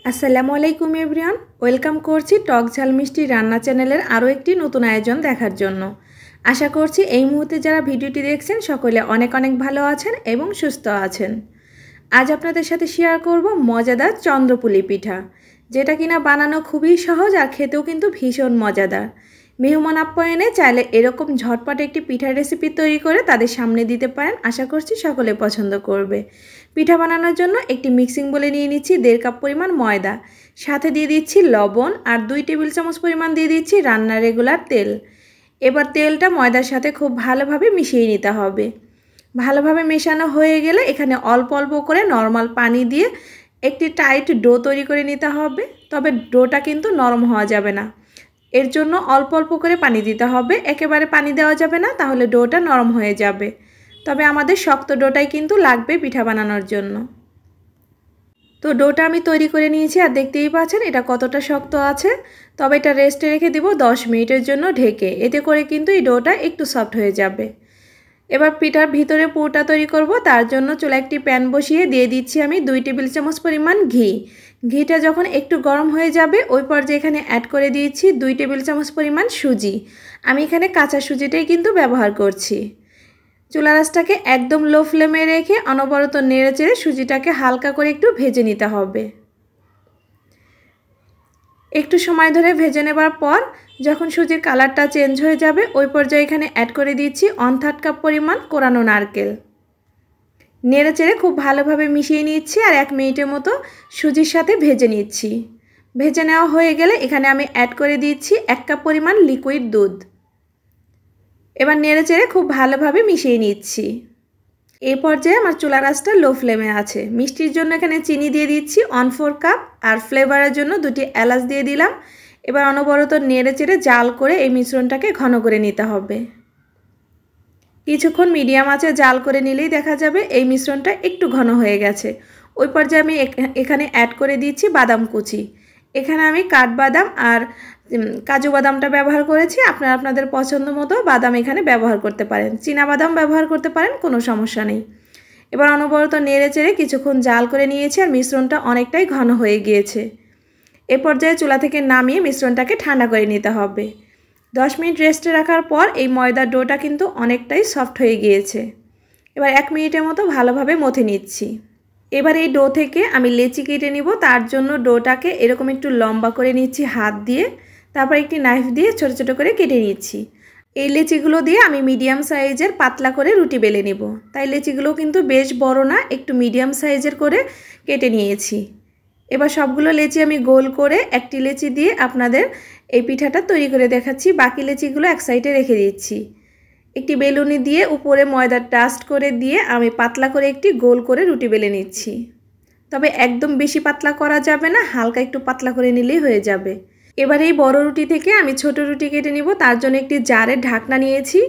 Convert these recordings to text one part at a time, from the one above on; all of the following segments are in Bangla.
আসসালামু আলাইকুম এভরিওয়ান, ওয়েলকাম করছি টক ঝাল মিষ্টি রান্না চ্যানেলের আরও একটি নতুন আয়োজন দেখার জন্য। আশা করছি এই মুহূর্তে যারা ভিডিওটি দেখছেন সকলে অনেক অনেক ভালো আছেন এবং সুস্থ আছেন। আজ আপনাদের সাথে শেয়ার করব মজাদার চন্দ্রপুলি পিঠা, যেটা কিনা বানানো খুবই সহজ আর খেতেও কিন্তু ভীষণ মজাদার। মেহমান আপ্যায়নে চাইলে এরকম ঝটপট একটি পিঠার রেসিপি তৈরি করে তাদের সামনে দিতে পারেন। আশা করছি সকলে পছন্দ করবে। পিঠা বানানোর জন্য একটি মিক্সিং বলে নিয়ে নিচ্ছি 1.5 কাপ পরিমাণ ময়দা, সাথে দিয়ে দিচ্ছি লবণ আর 2 টেবিল চামচ পরিমাণ দিয়ে দিচ্ছি রান্নার রেগুলার তেল। এবার তেলটা ময়দার সাথে খুব ভালোভাবে মিশিয়ে নিতে হবে। ভালোভাবে মেশানো হয়ে গেলে এখানে অল্প অল্প করে নরমাল পানি দিয়ে একটি টাইট ডো তৈরি করে নিতে হবে। তবে ডোটা কিন্তু নরম হওয়া যাবে না, এর জন্য অল্প অল্প করে পানি দিতে হবে। একেবারে পানি দেওয়া যাবে না, তাহলে ডোটা নরম হয়ে যাবে। তবে আমাদের শক্ত ডোটাই কিন্তু লাগবে পিঠা বানানোর জন্য। তো ডোটা আমি তৈরি করে নিয়েছি আর দেখতেই পাচ্ছেন এটা কতটা শক্ত আছে। তবে এটা রেস্টে রেখে দিব 10 মিনিটের জন্য ঢেকে, এতে করে কিন্তু এই ডোটা একটু সফট হয়ে যাবে। এবার পিঠার ভিতরে পুরটা তৈরি করব। তার জন্য চুলায় একটি প্যান বসিয়ে দিয়ে দিচ্ছি আমি 2 টেবিল চামচ পরিমাণ ঘি। ঘিটা যখন একটু গরম হয়ে যাবে ওই পর্যায়ে এখানে অ্যাড করে দিয়েছি 2 টেবিল চামচ পরিমাণ সুজি। আমি এখানে কাঁচা সুজিটাই কিন্তু ব্যবহার করছি। চুলা আঁচটাকে একদম লো ফ্লেমে রেখে অনবরত নেড়েচেড়ে সুজিটাকে হালকা করে একটু ভেজে নিতে হবে। একটু সময় ধরে ভেজে নেবার পর যখন সুজির কালারটা চেঞ্জ হয়ে যাবে ওই পর্যায়ে এখানে অ্যাড করে দিচ্ছি 1/3 কাপ পরিমাণ কোরানো নারকেল। নেড়েচেড়ে খুব ভালোভাবে মিশিয়ে নিচ্ছি আর 1 মিনিটের মতো সুজির সাথে ভেজে নিচ্ছি। ভেজে নেওয়া হয়ে গেলে এখানে আমি অ্যাড করে দিচ্ছি 1 কাপ পরিমাণ লিকুইড দুধ। এবার নেড়েচেড়ে খুব ভালোভাবে মিশিয়ে নিচ্ছি। এই পর্যায়ে আমার চুলার আঁচটা লো ফ্লেমে আছে। মিষ্টির জন্য এখানে চিনি দিয়ে দিচ্ছি 1/4 কাপ আর ফ্লেভারের জন্য 2টি এলাচ দিয়ে দিলাম। এবার অনবরত নেড়েচেড়ে জাল করে এই মিশ্রণটাকে ঘন করে নিতে হবে। কিছুক্ষণ মিডিয়াম আঁচে জাল করে নিলেই দেখা যাবে এই মিশ্রণটা একটু ঘন হয়ে গেছে। ওই পর্যায়ে আমি এখানে অ্যাড করে দিচ্ছি বাদাম কুচি। এখানে আমি কাঠবাদাম আর কাজু বাদামটা ব্যবহার করেছি। আপনারা আপনাদের পছন্দ মতো বাদাম এখানে ব্যবহার করতে পারেন, চীনা বাদাম ব্যবহার করতে পারেন, কোনো সমস্যা নেই। এবার অনবরত নেড়েচেড়ে কিছুক্ষণ জাল করে নিয়েছি আর মিশ্রণটা অনেকটাই ঘন হয়ে গিয়েছে। এ পর্যায়ে চুলা থেকে নামিয়ে মিশ্রণটাকে ঠান্ডা করে নিতে হবে। 10 মিনিট রেস্টে রাখার পর এই ময়দার ডোটা কিন্তু অনেকটাই সফট হয়ে গিয়েছে। এবার 1 মিনিটের মতো ভালোভাবে মথে নিচ্ছি। এবার এই ডো থেকে আমি লেচি কেটে নিব। তার জন্য ডোটাকে এরকম একটু লম্বা করে নিচ্ছি হাত দিয়ে, তারপর একটি নাইফ দিয়ে ছোট ছোট করে কেটে নিচ্ছি। এই লেচিগুলো দিয়ে আমি মিডিয়াম সাইজের পাতলা করে রুটি বেলে নেব। তাই লেচিগুলো কিন্তু বেশ বড় না, একটু মিডিয়াম সাইজের করে কেটে নিয়েছি। এবার সবগুলো লেচি আমি গোল করে একটি লেচি দিয়ে আপনাদের এই পিঠাটা তৈরি করে দেখাচ্ছি। বাকি লেচিগুলো এক সাইডে রেখে দিচ্ছি। একটি বেলুনি দিয়ে উপরে ময়দা ডাস্ট করে দিয়ে আমি পাতলা করে একটি গোল করে রুটি বেলে নিচ্ছি। তবে একদম বেশি পাতলা করা যাবে না, হালকা একটু পাতলা করে নিলেই হয়ে যাবে। এবার এই বড় রুটি থেকে আমি ছোট রুটি কেটে নিব। তার জন্য একটি জারের ঢাকনা নিয়েছি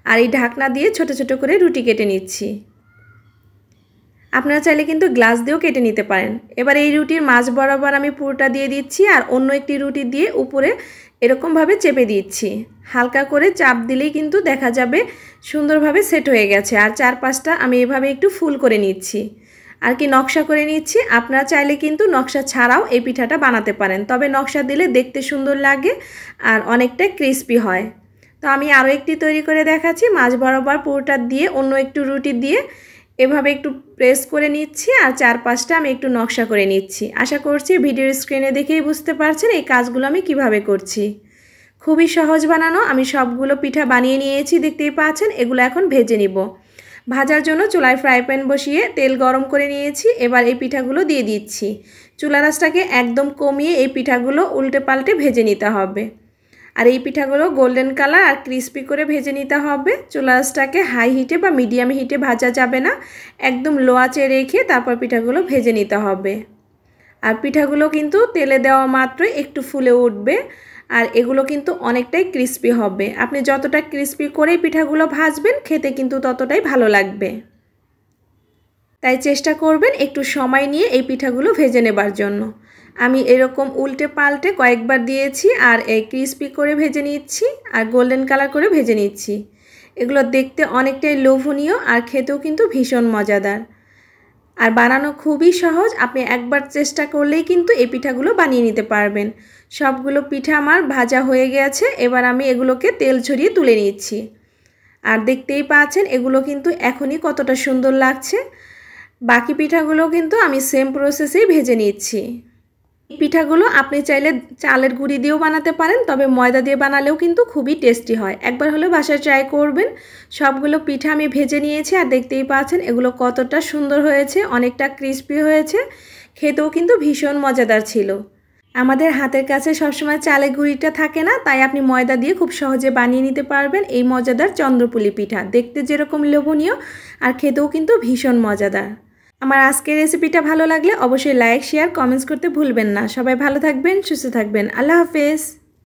আর এই ঢাকনা দিয়ে ছোট ছোট করে রুটি কেটে নিচ্ছি। আপনারা চাইলে কিন্তু গ্লাস দিয়েও কেটে নিতে পারেন। এবার এই রুটির মাঝ বরাবর আমি পুরোটা দিয়ে দিচ্ছি আর অন্য একটি রুটি দিয়ে উপরে এরকমভাবে চেপে দিচ্ছি। হালকা করে চাপ দিলেই কিন্তু দেখা যাবে সুন্দরভাবে সেট হয়ে গেছে। আর চারপাশটা আমি এভাবে একটু ফুল করে নিচ্ছি আর কি নকশা করে নিচ্ছি। আপনারা চাইলে কিন্তু নকশা ছাড়াও এই পিঠাটা বানাতে পারেন, তবে নকশা দিলে দেখতে সুন্দর লাগে আর অনেকটা ক্রিস্পি হয়। তো আমি আরও একটি তৈরি করে দেখাচ্ছি। মাঝ বরাবর পুরোটা দিয়ে অন্য একটু রুটি দিয়ে এভাবে একটু প্রেস করে নিচ্ছি আর চারপাশটা আমি একটু নকশা করে নিচ্ছি। আশা করছি ভিডিওর স্ক্রিনে দেখেই বুঝতে পারছেন এই কাজগুলো আমি কিভাবে করছি। খুবই সহজ বানানো। আমি সবগুলো পিঠা বানিয়ে নিয়েছি, দেখতেই পাচ্ছেন। এগুলো এখন ভেজে নিব। ভাজার জন্য চুলায় ফ্রাই প্যান বসিয়ে তেল গরম করে নিয়েছি। এবার এই পিঠাগুলো দিয়ে দিচ্ছি। চুলার আঁচটাকে একদম কমিয়ে এই পিঠাগুলো উল্টে পাল্টে ভেজে নিতে হবে। আর এই পিঠাগুলো গোল্ডেন কালার আর ক্রিস্পি করে ভেজে নিতে হবে। চুলার আঁচটাকে হাই হিটে বা মিডিয়াম হিটে ভাজা যাবে না, একদম লো আঁচে রেখে তারপর পিঠাগুলো ভেজে নিতে হবে। আর পিঠাগুলো কিন্তু তেলে দেওয়া মাত্রই একটু ফুলে উঠবে আর এগুলো কিন্তু অনেকটাই ক্রিস্পি হবে। আপনি যতটা ক্রিস্পি করে পিঠাগুলো ভাজবেন খেতে কিন্তু ততটাই ভালো লাগবে। তাই চেষ্টা করবেন একটু সময় নিয়ে এই পিঠাগুলো ভেজে নেবার জন্য। আমি এরকম উল্টে পাল্টে কয়েকবার দিয়েছি আর এই ক্রিস্পি করে ভেজে নিচ্ছি আর গোল্ডেন কালার করে ভেজে নিচ্ছি। এগুলো দেখতে অনেকটাই লোভনীয় আর খেতেও কিন্তু ভীষণ মজাদার। আর বানানো খুবই সহজ, আপনি একবার চেষ্টা করলেই কিন্তু এই পিঠাগুলো বানিয়ে নিতে পারবেন। সবগুলো পিঠা আমার ভাজা হয়ে গেছে, এবার আমি এগুলোকে তেল ছড়িয়ে তুলে নিচ্ছি। আর দেখতেই পাচ্ছেন এগুলো কিন্তু এখনই কতটা সুন্দর লাগছে। বাকি পিঠাগুলো কিন্তু আমি সেম প্রসেসেই ভেজে নিচ্ছি। পিঠাগুলো আপনি চাইলে চালের গুঁড়ি দিয়েও বানাতে পারেন, তবে ময়দা দিয়ে বানালেও কিন্তু খুবই টেস্টি হয়। একবার হলেও বাসায় ট্রাই করবেন। সবগুলো পিঠা আমি ভেজে নিয়েছি আর দেখতেই পাচ্ছেন এগুলো কতটা সুন্দর হয়েছে, অনেকটা ক্রিস্পি হয়েছে, খেতেও কিন্তু ভীষণ মজাদার ছিল। আমাদের হাতের কাছে সবসময় চালের গুঁড়িটা থাকে না, তাই আপনি ময়দা দিয়ে খুব সহজে বানিয়ে নিতে পারবেন এই মজাদার চন্দ্রপুলি পিঠা। দেখতে যেরকম লোভনীয় আর খেতেও কিন্তু ভীষণ মজাদার। আমার আজকের রেসিপিটা ভালো লাগলে অবশ্যই লাইক, শেয়ার, কমেন্টস করতে ভুলবেন না। সবাই ভালো থাকবেন, সুস্থ থাকবেন। আল্লাহ হাফেজ।